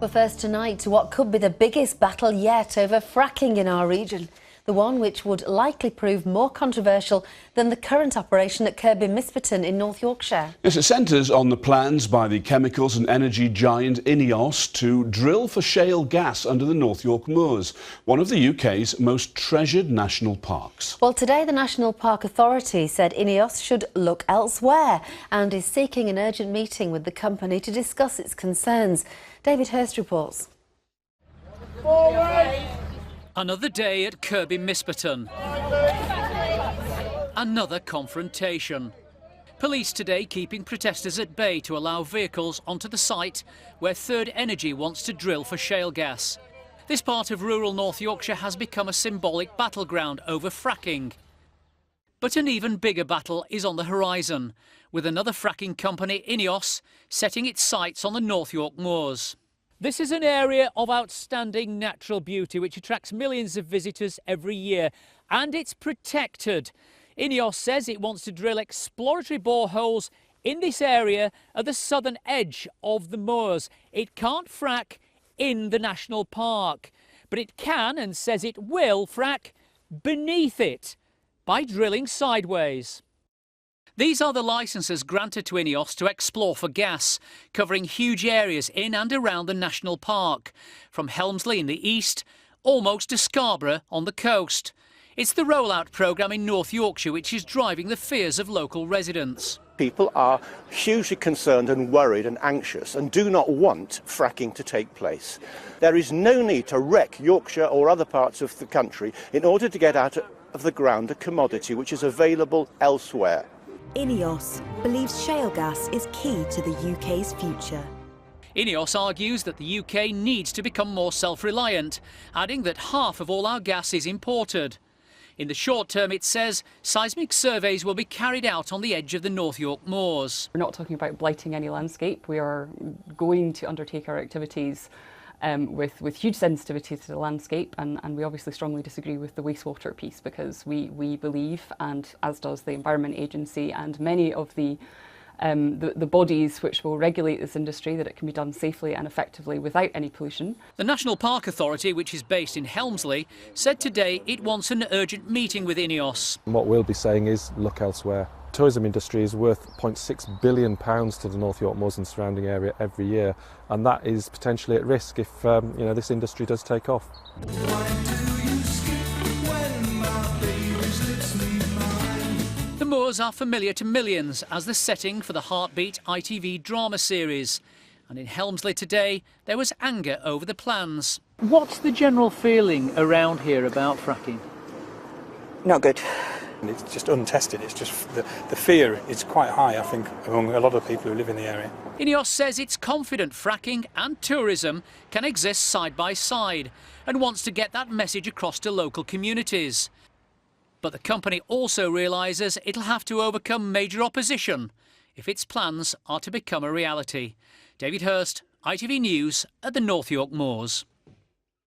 But first tonight to what could be the biggest battle yet over fracking in our region. The one which would likely prove more controversial than the current operation at Kirby Misperton in North Yorkshire. Yes, it centres on the plans by the chemicals and energy giant Ineos to drill for shale gas under the North York Moors, one of the UK's most treasured national parks. Well, today the National Park Authority said Ineos should look elsewhere and is seeking an urgent meeting with the company to discuss its concerns. David Hurst reports. Another day at Kirby Misperton. Another confrontation. Police today keeping protesters at bay to allow vehicles onto the site where Third Energy wants to drill for shale gas. This part of rural North Yorkshire has become a symbolic battleground over fracking. But an even bigger battle is on the horizon, with another fracking company, Ineos, setting its sights on the North York Moors. This is an area of outstanding natural beauty which attracts millions of visitors every year, and it's protected. Ineos says it wants to drill exploratory boreholes in this area at the southern edge of the moors. It can't frack in the national park, but it can, and says it will, frack beneath it by drilling sideways. These are the licences granted to Ineos to explore for gas, covering huge areas in and around the national park, from Helmsley in the east, almost to Scarborough on the coast. It's the rollout programme in North Yorkshire which is driving the fears of local residents. People are hugely concerned and worried and anxious and do not want fracking to take place. There is no need to wreck Yorkshire or other parts of the country in order to get out of the ground a commodity which is available elsewhere. Ineos believes shale gas is key to the UK's future. Ineos argues that the UK needs to become more self-reliant, adding that half of all our gas is imported. In the short term, it says, seismic surveys will be carried out on the edge of the North York Moors. We're not talking about blighting any landscape. We are going to undertake our activities with huge sensitivity to the landscape, and we obviously strongly disagree with the wastewater piece, because we believe, and as does the Environment Agency and many of the bodies which will regulate this industry, that it can be done safely and effectively without any pollution. The National Park Authority, which is based in Helmsley, said today it wants an urgent meeting with Ineos. What we'll be saying is look elsewhere. Tourism industry is worth £0.6 billion to the North York Moors and surrounding area every year, and that is potentially at risk if this industry does take off. The moors are familiar to millions as the setting for the Heartbeat ITV drama series. And in Helmsley today, there was anger over the plans. What's the general feeling around here about fracking? Not good. It's just untested. It's just the fear is quite high, I think, among a lot of people who live in the area. Ineos says it's confident fracking and tourism can exist side by side and wants to get that message across to local communities. But the company also realises it'll have to overcome major opposition if its plans are to become a reality. David Hurst, ITV News at the North York Moors.